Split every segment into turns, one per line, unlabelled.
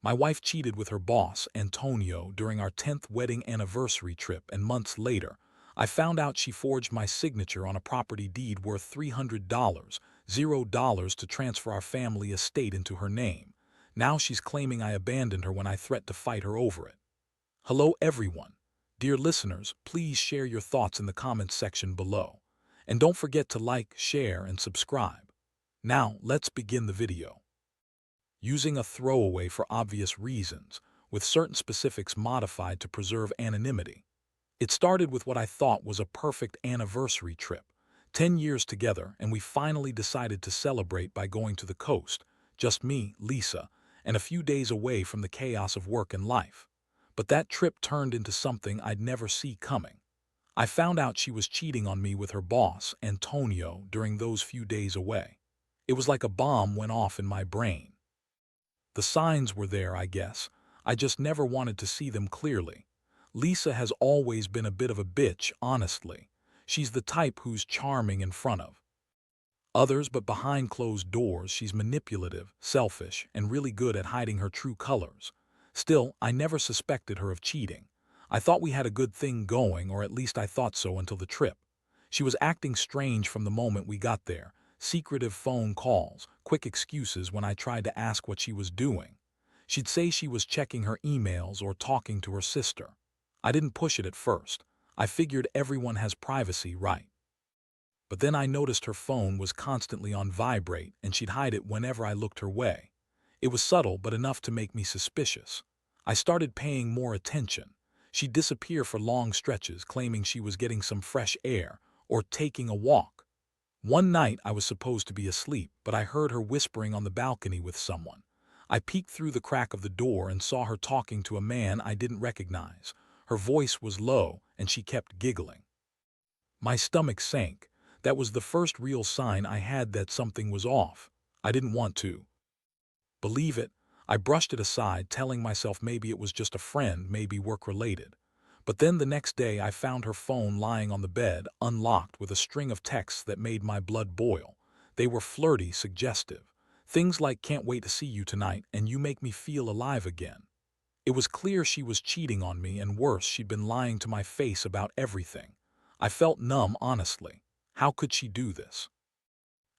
My wife cheated with her boss, Antonio, during our 10th wedding anniversary trip, and months later, I found out she forged my signature on a property deed worth $300, $0 to transfer our family estate into her name. Now she's claiming I abandoned her when I threatened to fight her over it. Hello everyone. Dear listeners, please share your thoughts in the comments section below. And don't forget to like, share, and subscribe. Now, let's begin the video. Using a throwaway for obvious reasons, with certain specifics modified to preserve anonymity. It started with what I thought was a perfect anniversary trip. 10 years together, and we finally decided to celebrate by going to the coast, just me, Lisa, and a few days away from the chaos of work and life. But that trip turned into something I'd never see coming. I found out she was cheating on me with her boss, Antonio, during those few days away. It was like a bomb went off in my brain. The signs were there, I guess. I just never wanted to see them clearly. Lisa has always been a bit of a bitch, honestly. She's the type who's charming in front of others, but behind closed doors, she's manipulative, selfish, and really good at hiding her true colors. Still, I never suspected her of cheating. I thought we had a good thing going, or at least I thought so until the trip. She was acting strange from the moment we got there. Secretive phone calls, quick excuses when I tried to ask what she was doing. She'd say she was checking her emails or talking to her sister. I didn't push it at first. I figured everyone has privacy, right? But then I noticed her phone was constantly on vibrate, and she'd hide it whenever I looked her way. It was subtle, but enough to make me suspicious. I started paying more attention. She'd disappear for long stretches, claiming she was getting some fresh air or taking a walk. One night I was supposed to be asleep, but I heard her whispering on the balcony with someone. I peeked through the crack of the door and saw her talking to a man I didn't recognize. Her voice was low, and she kept giggling. My stomach sank. That was the first real sign I had that something was off. I didn't want to believe it. I brushed it aside, telling myself maybe it was just a friend, maybe work-related. But then the next day I found her phone lying on the bed, unlocked, with a string of texts that made my blood boil. They were flirty, suggestive. Things like "can't wait to see you tonight" and "you make me feel alive again." It was clear she was cheating on me, and worse, she'd been lying to my face about everything. I felt numb, honestly. How could she do this?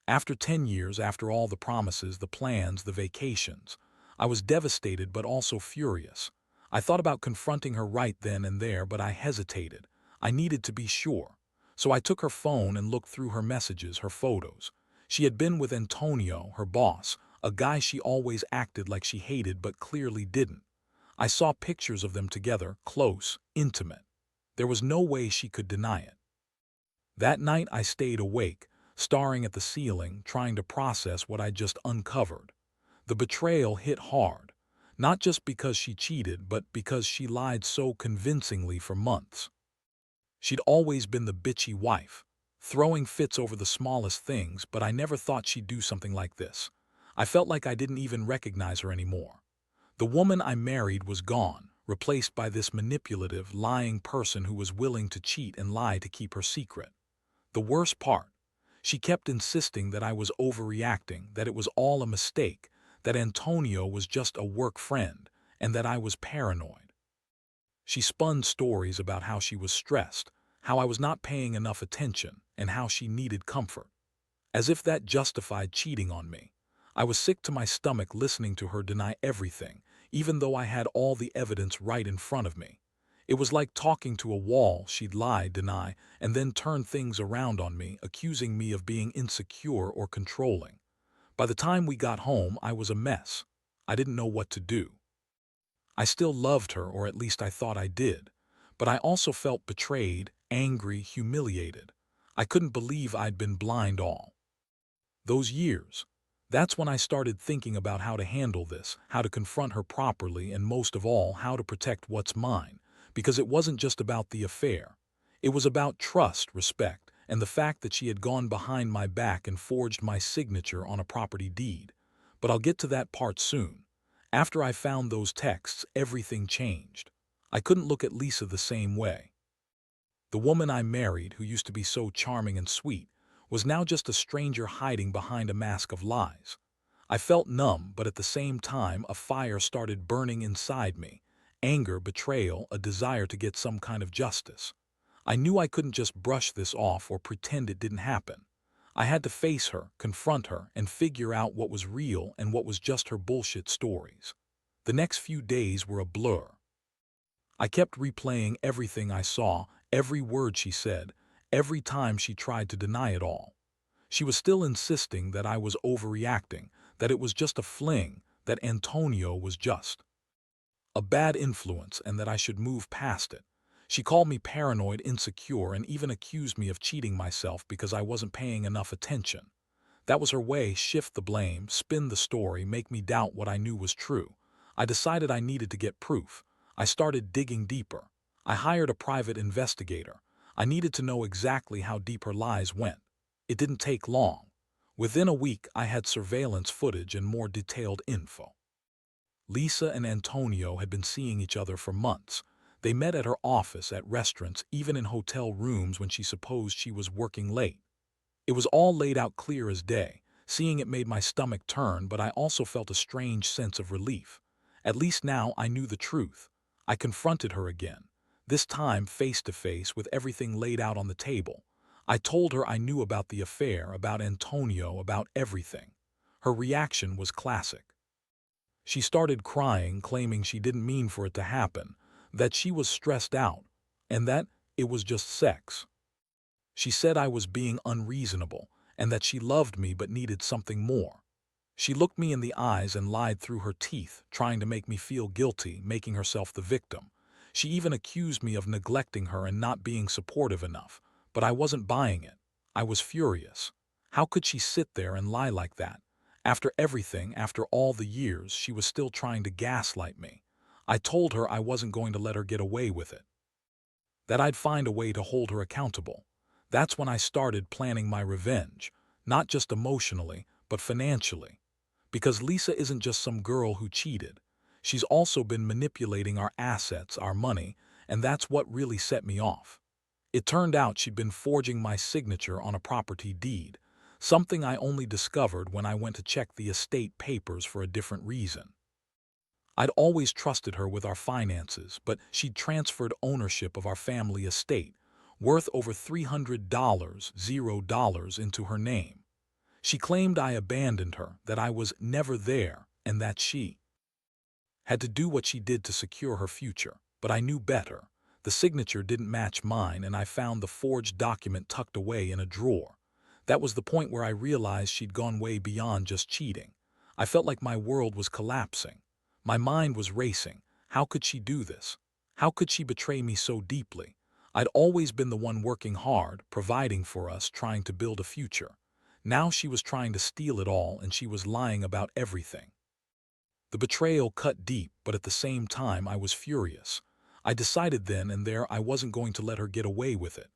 After 10 years, after all the promises, the plans, the vacations, I was devastated but also furious. I thought about confronting her right then and there, but I hesitated. I needed to be sure. So I took her phone and looked through her messages, her photos. She had been with Antonio, her boss, a guy she always acted like she hated but clearly didn't. I saw pictures of them together, close, intimate. There was no way she could deny it. That night I stayed awake, staring at the ceiling, trying to process what I'd just uncovered. The betrayal hit hard, not just because she cheated, but because she lied so convincingly for months. She'd always been the bitchy wife, throwing fits over the smallest things, but I never thought she'd do something like this. I felt like I didn't even recognize her anymore. The woman I married was gone, replaced by this manipulative, lying person who was willing to cheat and lie to keep her secret. The worst part, she kept insisting that I was overreacting, that it was all a mistake, that Antonio was just a work friend, and that I was paranoid. She spun stories about how she was stressed, how I was not paying enough attention, and how she needed comfort. As if that justified cheating on me. I was sick to my stomach listening to her deny everything, even though I had all the evidence right in front of me. It was like talking to a wall. She'd lie, deny, and then turn things around on me, accusing me of being insecure or controlling. By the time we got home, I was a mess. I didn't know what to do. I still loved her, or at least I thought I did, but I also felt betrayed, angry, humiliated. I couldn't believe I'd been blind all those years. That's when I started thinking about how to handle this, how to confront her properly, and most of all, how to protect what's mine. Because it wasn't just about the affair. It was about trust, respect, and the fact that she had gone behind my back and forged my signature on a property deed. But I'll get to that part soon. After I found those texts, everything changed. I couldn't look at Lisa the same way. The woman I married, who used to be so charming and sweet, was now just a stranger hiding behind a mask of lies. I felt numb, but at the same time, a fire started burning inside me. Anger, betrayal, a desire to get some kind of justice. I knew I couldn't just brush this off or pretend it didn't happen. I had to face her, confront her, and figure out what was real and what was just her bullshit stories. The next few days were a blur. I kept replaying everything I saw, every word she said, every time she tried to deny it all. She was still insisting that I was overreacting, that it was just a fling, that Antonio was just a bad influence and that I should move past it. She called me paranoid, insecure, and even accused me of cheating myself because I wasn't paying enough attention. That was her way: shift the blame, spin the story, make me doubt what I knew was true. I decided I needed to get proof. I started digging deeper. I hired a private investigator. I needed to know exactly how deep her lies went. It didn't take long. Within a week, I had surveillance footage and more detailed info. Lisa and Antonio had been seeing each other for months. They met at her office, at restaurants, even in hotel rooms when she supposed she was working late. It was all laid out clear as day. Seeing it made my stomach turn, but I also felt a strange sense of relief. At least now I knew the truth. I confronted her again, this time face to face with everything laid out on the table. I told her I knew about the affair, about Antonio, about everything. Her reaction was classic. She started crying, claiming she didn't mean for it to happen, that she was stressed out, and that it was just sex. She said I was being unreasonable, and that she loved me but needed something more. She looked me in the eyes and lied through her teeth, trying to make me feel guilty, making herself the victim. She even accused me of neglecting her and not being supportive enough, but I wasn't buying it. I was furious. How could she sit there and lie like that? After everything, after all the years, she was still trying to gaslight me. I told her I wasn't going to let her get away with it, that I'd find a way to hold her accountable. That's when I started planning my revenge, not just emotionally, but financially. Because Lisa isn't just some girl who cheated. She's also been manipulating our assets, our money, and that's what really set me off. It turned out she'd been forging my signature on a property deed, something I only discovered when I went to check the estate papers for a different reason. I'd always trusted her with our finances, but she'd transferred ownership of our family estate, worth over $300, into her name. She claimed I abandoned her, that I was never there, and that she had to do what she did to secure her future. But I knew better. The signature didn't match mine, and I found the forged document tucked away in a drawer. That was the point where I realized she'd gone way beyond just cheating. I felt like my world was collapsing. My mind was racing. How could she do this? How could she betray me so deeply? I'd always been the one working hard, providing for us, trying to build a future. Now she was trying to steal it all, and she was lying about everything. The betrayal cut deep, but at the same time I was furious. I decided then and there I wasn't going to let her get away with it.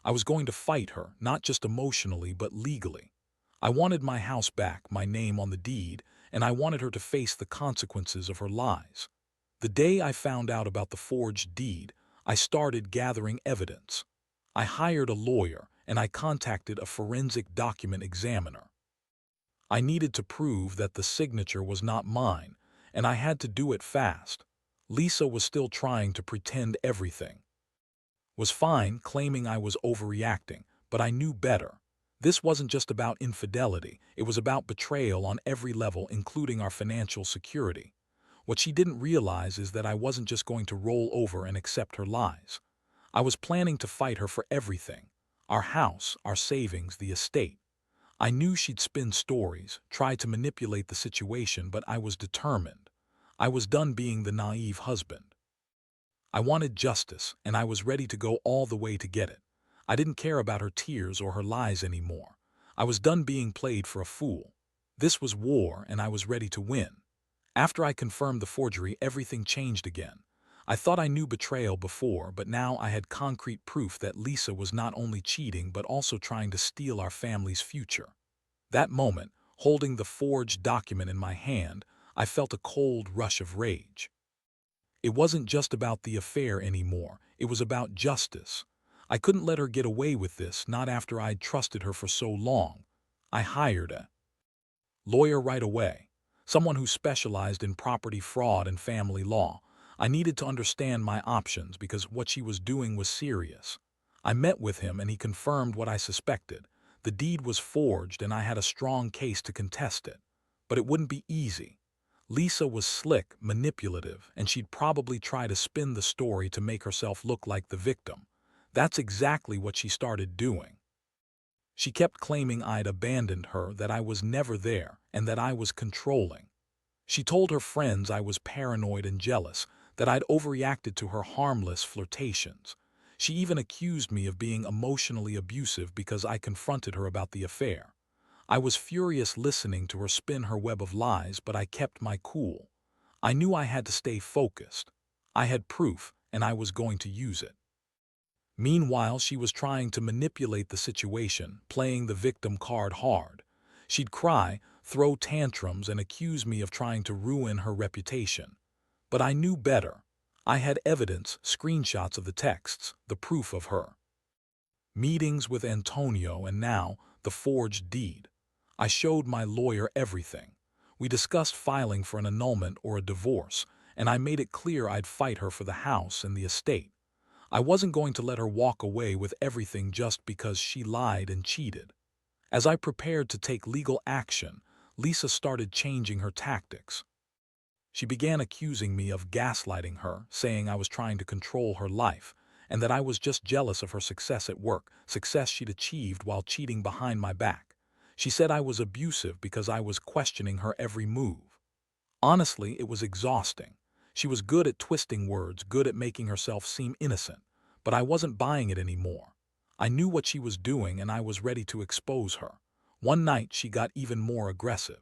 I was going to fight her, not just emotionally, but legally. I wanted my house back, my name on the deed, and I wanted her to face the consequences of her lies. The day I found out about the forged deed, I started gathering evidence. I hired a lawyer, and I contacted a forensic document examiner. I needed to prove that the signature was not mine, and I had to do it fast. Lisa was still trying to pretend everything was fine, claiming I was overreacting, but I knew better. This wasn't just about infidelity, it was about betrayal on every level, including our financial security. What she didn't realize is that I wasn't just going to roll over and accept her lies. I was planning to fight her for everything: our house, our savings, the estate. I knew she'd spin stories, try to manipulate the situation, but I was determined. I was done being the naive husband. I wanted justice, and I was ready to go all the way to get it. I didn't care about her tears or her lies anymore. I was done being played for a fool. This was war, and I was ready to win. After I confirmed the forgery, everything changed again. I thought I knew betrayal before, but now I had concrete proof that Lisa was not only cheating but also trying to steal our family's future. That moment, holding the forged document in my hand, I felt a cold rush of rage. It wasn't just about the affair anymore, it was about justice. I couldn't let her get away with this, not after I'd trusted her for so long. I hired a Lawyer right away. Someone who specialized in property fraud and family law. I needed to understand my options because what she was doing was serious. I met with him and he confirmed what I suspected. The deed was forged and I had a strong case to contest it. But it wouldn't be easy. Lisa was slick, manipulative, and she'd probably try to spin the story to make herself look like the victim. That's exactly what she started doing. She kept claiming I'd abandoned her, that I was never there, and that I was controlling. She told her friends I was paranoid and jealous, that I'd overreacted to her harmless flirtations. She even accused me of being emotionally abusive because I confronted her about the affair. I was furious listening to her spin her web of lies, but I kept my cool. I knew I had to stay focused. I had proof, and I was going to use it. Meanwhile, she was trying to manipulate the situation, playing the victim card hard. She'd cry, throw tantrums, and accuse me of trying to ruin her reputation. But I knew better. I had evidence, screenshots of the texts, the proof of her meetings with Antonio, and now the forged deed. I showed my lawyer everything. We discussed filing for an annulment or a divorce, and I made it clear I'd fight her for the house and the estate. I wasn't going to let her walk away with everything just because she lied and cheated. As I prepared to take legal action, Lisa started changing her tactics. She began accusing me of gaslighting her, saying I was trying to control her life, and that I was just jealous of her success at work, success she'd achieved while cheating behind my back. She said I was abusive because I was questioning her every move. Honestly, it was exhausting. She was good at twisting words, good at making herself seem innocent, but I wasn't buying it anymore. I knew what she was doing and I was ready to expose her. One night, she got even more aggressive.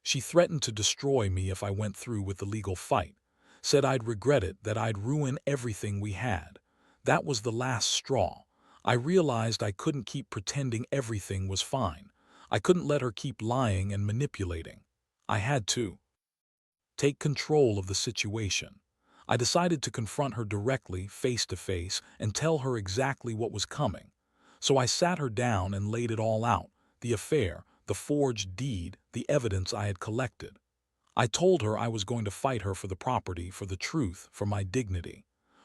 She threatened to destroy me if I went through with the legal fight, said I'd regret it, that I'd ruin everything we had. That was the last straw. I realized I couldn't keep pretending everything was fine. I couldn't let her keep lying and manipulating. I had to take control of the situation. I decided to confront her directly, face to face, and tell her exactly what was coming. So I sat her down and laid it all out, the affair, the forged deed, the evidence I had collected. I told her I was going to fight her for the property, for the truth, for my dignity.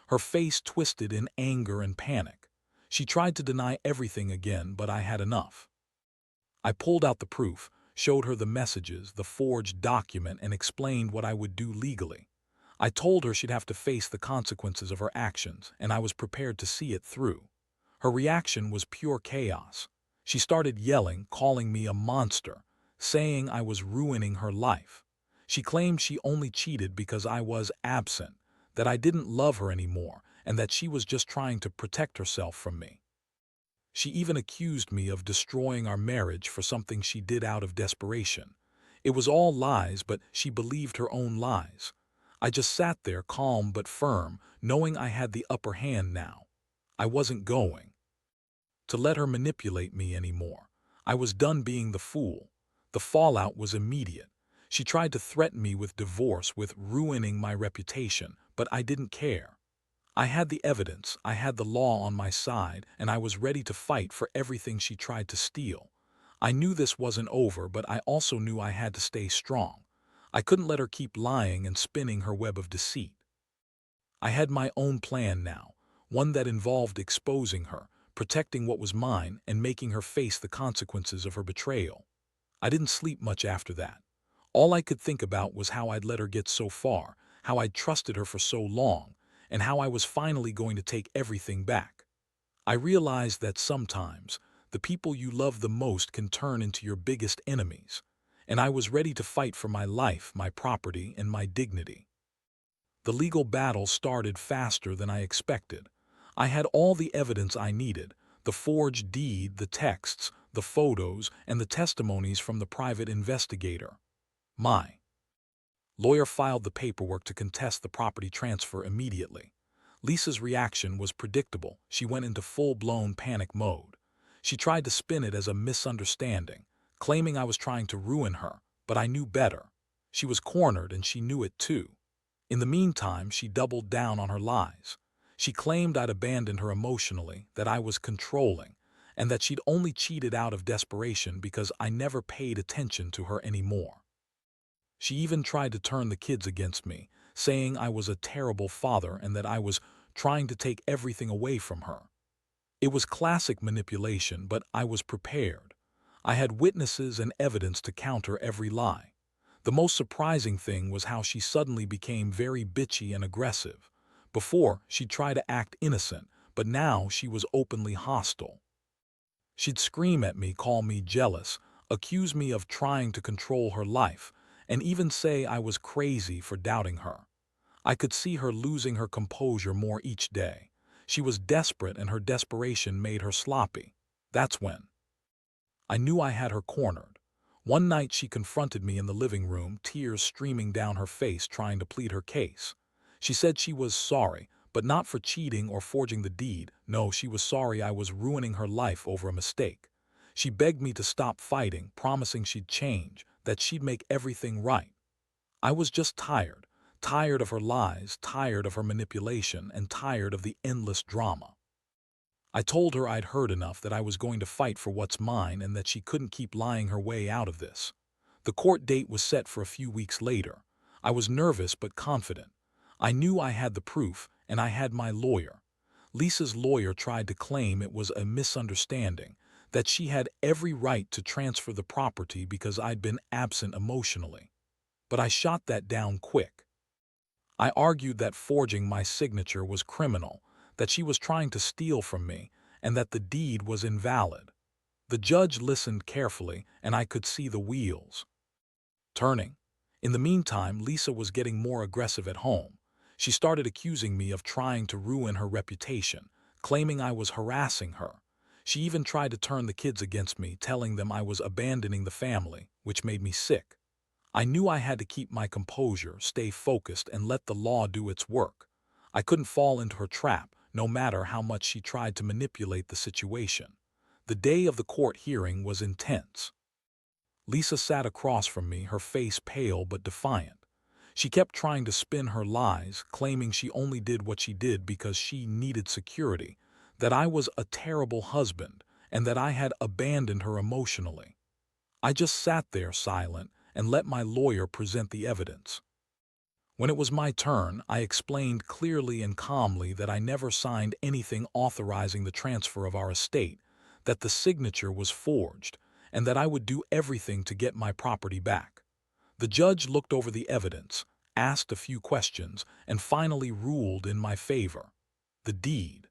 Her face twisted in anger and panic. She tried to deny everything again, but I had enough. I pulled out the proof, showed her the messages, the forged document, and explained what I would do legally. I told her she'd have to face the consequences of her actions, and I was prepared to see it through. Her reaction was pure chaos. She started yelling, calling me a monster, saying I was ruining her life. She claimed she only cheated because I was absent, that I didn't love her anymore, and that she was just trying to protect herself from me. She even accused me of destroying our marriage for something she did out of desperation. It was all lies, but she believed her own lies. I just sat there calm but firm, knowing I had the upper hand now. I wasn't going to let her manipulate me anymore. I was done being the fool. The fallout was immediate. She tried to threaten me with divorce, with ruining my reputation, but I didn't care. I had the evidence, I had the law on my side, and I was ready to fight for everything she tried to steal. I knew this wasn't over, but I also knew I had to stay strong. I couldn't let her keep lying and spinning her web of deceit. I had my own plan now, one that involved exposing her, protecting what was mine, and making her face the consequences of her betrayal. I didn't sleep much after that. All I could think about was how I'd let her get so far, how I'd trusted her for so long, and how I was finally going to take everything back. I realized that sometimes the people you love the most can turn into your biggest enemies, and I was ready to fight for my life, my property, and my dignity. The legal battle started faster than I expected. I had all the evidence I needed, the forged deed, the texts, the photos, and the testimonies from the private investigator. My lawyer filed the paperwork to contest the property transfer immediately. Lisa's reaction was predictable. She went into full-blown panic mode. She tried to spin it as a misunderstanding, claiming I was trying to ruin her, but I knew better. She was cornered and she knew it too. In the meantime, she doubled down on her lies. She claimed I'd abandoned her emotionally, that I was controlling, and that she'd only cheated out of desperation because I never paid attention to her anymore. She even tried to turn the kids against me, saying I was a terrible father and that I was trying to take everything away from her. It was classic manipulation, but I was prepared. I had witnesses and evidence to counter every lie. The most surprising thing was how she suddenly became very bitchy and aggressive. Before, she'd try to act innocent, but now she was openly hostile. She'd scream at me, call me jealous, accuse me of trying to control her life, and even say I was crazy for doubting her. I could see her losing her composure more each day. She was desperate, and her desperation made her sloppy. That's when I knew I had her cornered. One night she confronted me in the living room, tears streaming down her face, trying to plead her case. She said she was sorry, but not for cheating or forging the deed. No, she was sorry I was ruining her life over a mistake. She begged me to stop fighting, promising she'd change, that she'd make everything right. I was just tired. Tired of her lies, tired of her manipulation, and tired of the endless drama. I told her I'd heard enough, that I was going to fight for what's mine, and that she couldn't keep lying her way out of this. The court date was set for a few weeks later. I was nervous but confident. I knew I had the proof, and I had my lawyer. Lisa's lawyer tried to claim it was a misunderstanding, that she had every right to transfer the property because I'd been absent emotionally. But I shot that down quick. I argued that forging my signature was criminal, that she was trying to steal from me, and that the deed was invalid. The judge listened carefully, and I could see the wheels turning. In the meantime, Lisa was getting more aggressive at home. She started accusing me of trying to ruin her reputation, claiming I was harassing her. She even tried to turn the kids against me, telling them I was abandoning the family, which made me sick. I knew I had to keep my composure, stay focused, and let the law do its work. I couldn't fall into her trap, no matter how much she tried to manipulate the situation. The day of the court hearing was intense. Lisa sat across from me, her face pale but defiant. She kept trying to spin her lies, claiming she only did what she did because she needed security, that I was a terrible husband, and that I had abandoned her emotionally. I just sat there silent and let my lawyer present the evidence. When it was my turn, I explained clearly and calmly that I never signed anything authorizing the transfer of our estate, that the signature was forged, and that I would do everything to get my property back. The judge looked over the evidence, asked a few questions, and finally ruled in my favor. The deed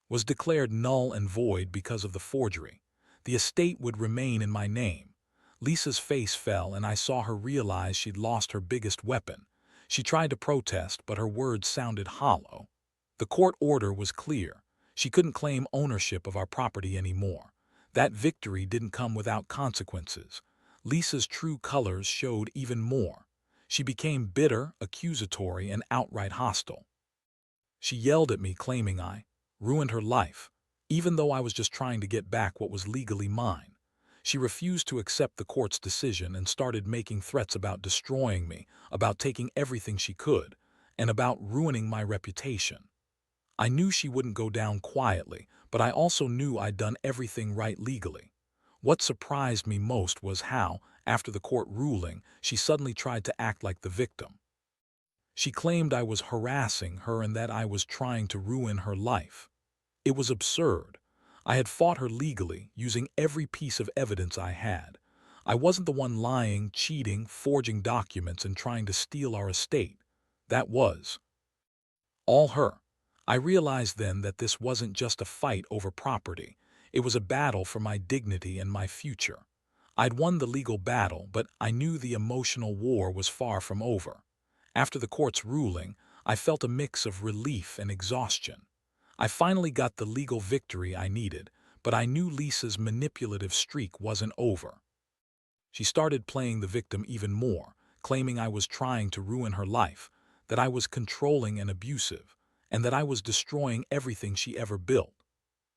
was declared null and void because of the forgery. The estate would remain in my name. Lisa's face fell, and I saw her realize she'd lost her biggest weapon. She tried to protest, but her words sounded hollow. The court order was clear. She couldn't claim ownership of our property anymore. That victory didn't come without consequences. Lisa's true colors showed even more. She became bitter, accusatory, and outright hostile. She yelled at me, claiming I ruined her life, even though I was just trying to get back what was legally mine. She refused to accept the court's decision and started making threats about destroying me, about taking everything she could, and about ruining my reputation. I knew she wouldn't go down quietly, but I also knew I'd done everything right legally. What surprised me most was how, after the court ruling, she suddenly tried to act like the victim. She claimed I was harassing her and that I was trying to ruin her life. It was absurd. I had fought her legally, using every piece of evidence I had. I wasn't the one lying, cheating, forging documents, and trying to steal our estate. That was all her. I realized then that this wasn't just a fight over property. It was a battle for my dignity and my future. I'd won the legal battle, but I knew the emotional war was far from over. After the court's ruling, I felt a mix of relief and exhaustion. I finally got the legal victory I needed, but I knew Lisa's manipulative streak wasn't over. She started playing the victim even more, claiming I was trying to ruin her life, that I was controlling and abusive, and that I was destroying everything she ever built.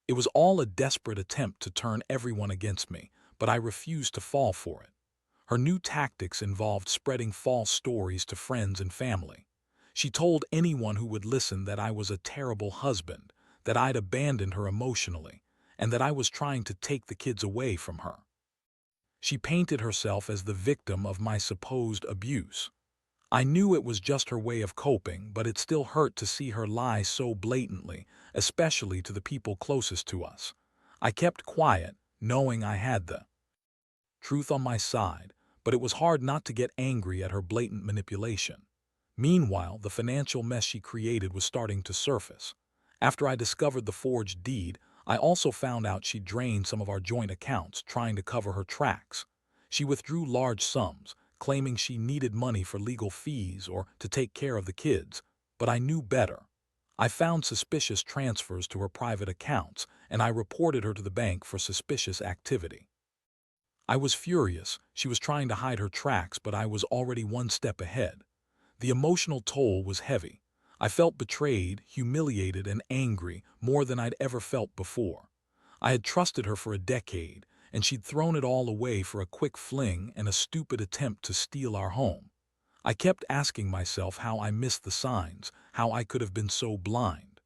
It was all a desperate attempt to turn everyone against me, but I refused to fall for it. Her new tactics involved spreading false stories to friends and family. She told anyone who would listen that I was a terrible husband, that I'd abandoned her emotionally, and that I was trying to take the kids away from her. She painted herself as the victim of my supposed abuse. I knew it was just her way of coping, but it still hurt to see her lie so blatantly, especially to the people closest to us. I kept quiet, knowing I had the truth on my side, but it was hard not to get angry at her blatant manipulation. Meanwhile, the financial mess she created was starting to surface. After I discovered the forged deed, I also found out she drained some of our joint accounts trying to cover her tracks. She withdrew large sums, claiming she needed money for legal fees or to take care of the kids, but I knew better. I found suspicious transfers to her private accounts, and I reported her to the bank for suspicious activity. I was furious. She was trying to hide her tracks, but I was already one step ahead. The emotional toll was heavy. I felt betrayed, humiliated, and angry more than I'd ever felt before. I had trusted her for a decade, and she'd thrown it all away for a quick fling and a stupid attempt to steal our home. I kept asking myself how I missed the signs, how I could have been so blind.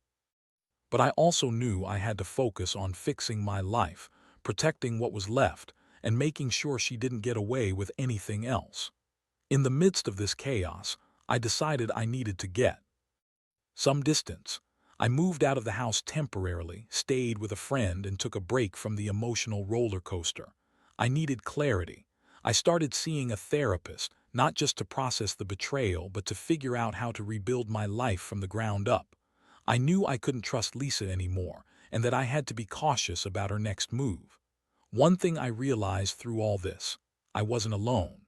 But I also knew I had to focus on fixing my life, protecting what was left, and making sure she didn't get away with anything else. In the midst of this chaos, I decided I needed to get some distance. I moved out of the house temporarily, stayed with a friend, and took a break from the emotional roller coaster. I needed clarity. I started seeing a therapist, not just to process the betrayal, but to figure out how to rebuild my life from the ground up. I knew I couldn't trust Lisa anymore, and that I had to be cautious about her next move. One thing I realized through all this: I wasn't alone.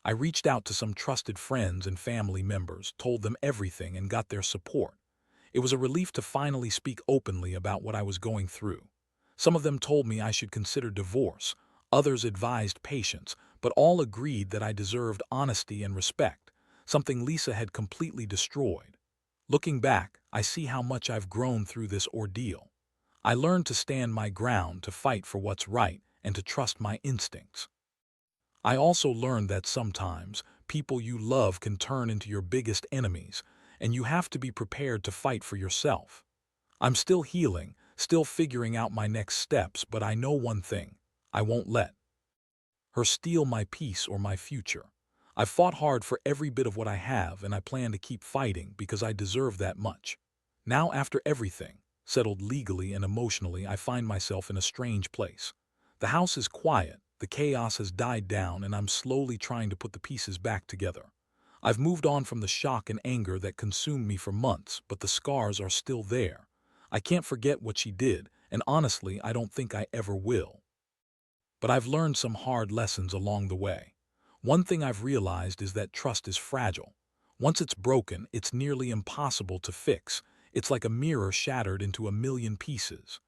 I reached out to some trusted friends and family members, told them everything, and got their support. It was a relief to finally speak openly about what I was going through. Some of them told me I should consider divorce, others advised patience, but all agreed that I deserved honesty and respect, something Lisa had completely destroyed. Looking back, I see how much I've grown through this ordeal. I learned to stand my ground, to fight for what's right, and to trust my instincts. I also learned that sometimes people you love can turn into your biggest enemies, and you have to be prepared to fight for yourself. I'm still healing, still figuring out my next steps, but I know one thing: I won't let her steal my peace or my future. I've fought hard for every bit of what I have, and I plan to keep fighting because I deserve that much. Now, after everything settled legally and emotionally, I find myself in a strange place. The house is quiet, the chaos has died down, and I'm slowly trying to put the pieces back together. I've moved on from the shock and anger that consumed me for months, but the scars are still there. I can't forget what she did, and honestly, I don't think I ever will. But I've learned some hard lessons along the way. One thing I've realized is that trust is fragile. Once it's broken, it's nearly impossible to fix. It's like a mirror shattered into a million pieces.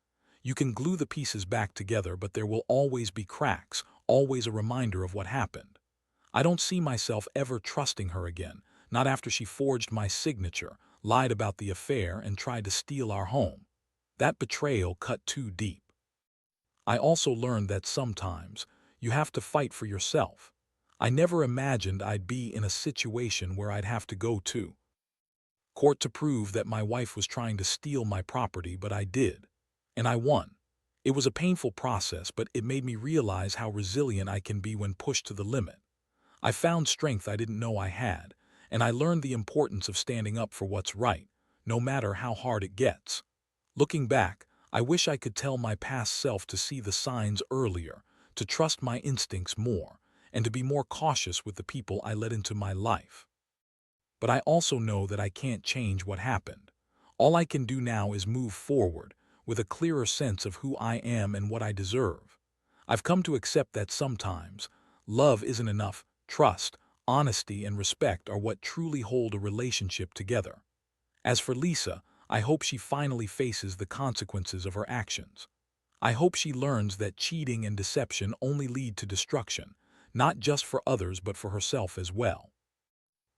You can glue the pieces back together, but there will always be cracks, always a reminder of what happened. I don't see myself ever trusting her again, not after she forged my signature, lied about the affair, and tried to steal our home. That betrayal cut too deep. I also learned that sometimes you have to fight for yourself. I never imagined I'd be in a situation where I'd have to go to court to prove that my wife was trying to steal my property, but I did. And I won. It was a painful process, but it made me realize how resilient I can be when pushed to the limit. I found strength I didn't know I had, and I learned the importance of standing up for what's right, no matter how hard it gets. Looking back, I wish I could tell my past self to see the signs earlier, to trust my instincts more, and to be more cautious with the people I let into my life. But I also know that I can't change what happened. All I can do now is move forward, with a clearer sense of who I am and what I deserve. I've come to accept that sometimes love isn't enough. Trust, honesty, and respect are what truly hold a relationship together. As for Lisa, I hope she finally faces the consequences of her actions. I hope she learns that cheating and deception only lead to destruction, not just for others but for herself as well.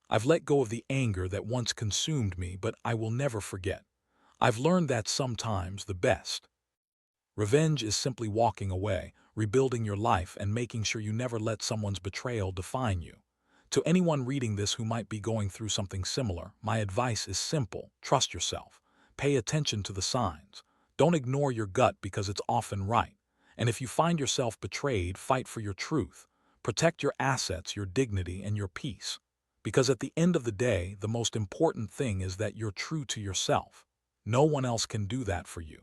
I've let go of the anger that once consumed me, but I will never forget. I've learned that sometimes the best revenge is simply walking away, rebuilding your life, and making sure you never let someone's betrayal define you. To anyone reading this who might be going through something similar, my advice is simple: trust yourself. Pay attention to the signs. Don't ignore your gut because it's often right. And if you find yourself betrayed, fight for your truth. Protect your assets, your dignity, and your peace. Because at the end of the day, the most important thing is that you're true to yourself. No one else can do that for you.